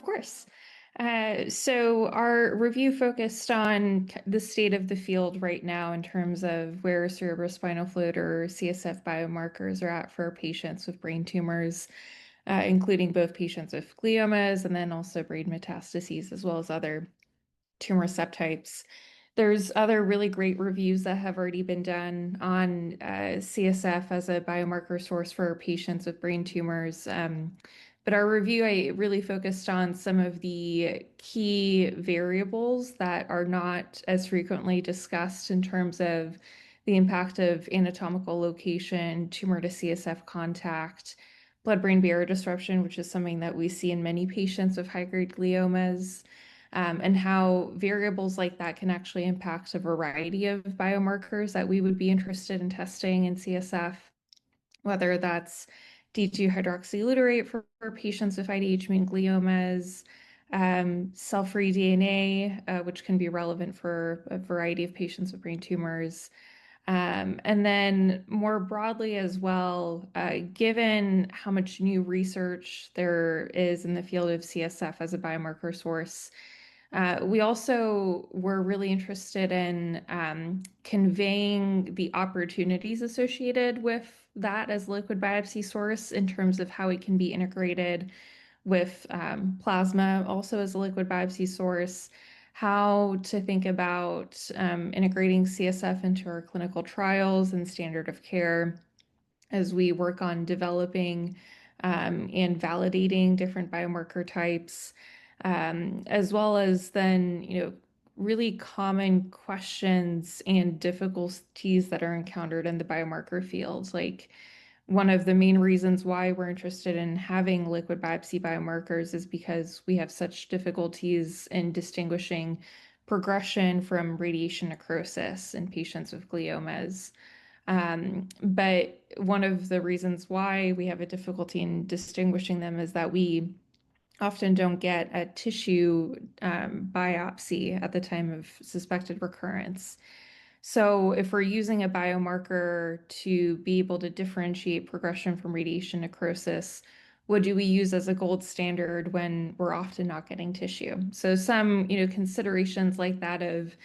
course. So our review focused on the state of the field right now in terms of where cerebrospinal fluid or CSF biomarkers are at for patients with brain tumors, including both patients with gliomas and then also brain metastases, as well as other tumor subtypes. There's other really great reviews that have already been done on CSF as a biomarker source for patients with brain tumors. But our review, I really focused on some of the key variables that are not as frequently discussed in terms of the impact of anatomical location, tumor to CSF contact, blood-brain barrier disruption, which is something that we see in many patients with high-grade gliomas, and how variables like that can actually impact a variety of biomarkers that we would be interested in testing in CSF, whether that's D2-hydroxylutyrate for patients with IDH-mutant gliomas, cell-free DNA, which can be relevant for a variety of patients with brain tumors. And then more broadly as well, given how much new research there is in the field of CSF as a biomarker source, we also were really interested in conveying the opportunities associated with that as liquid biopsy source in terms of how it can be integrated with plasma also as a liquid biopsy source, how to think about integrating CSF into our clinical trials and standard of care as we work on developing and validating different biomarker types, as well as then, really common questions and difficulties that are encountered in the biomarker field. Like one of the main reasons why we're interested in having liquid biopsy biomarkers is because we have such difficulties in distinguishing progression from radiation necrosis in patients with gliomas. But one of the reasons why we have a difficulty in distinguishing them is that we often don't get a tissue biopsy at the time of suspected recurrence. So if we're using a biomarker to be able to differentiate progression from radiation necrosis, what do we use as a gold standard when we're often not getting tissue? So some, considerations like that of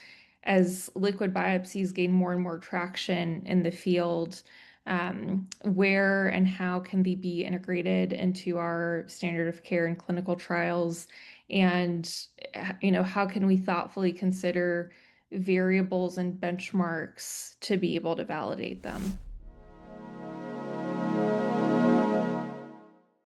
as liquid biopsies gain more and more traction in the field, where and how can they be integrated into our standard of care and clinical trials? And, how can we thoughtfully consider variables and benchmarks to be able to validate them?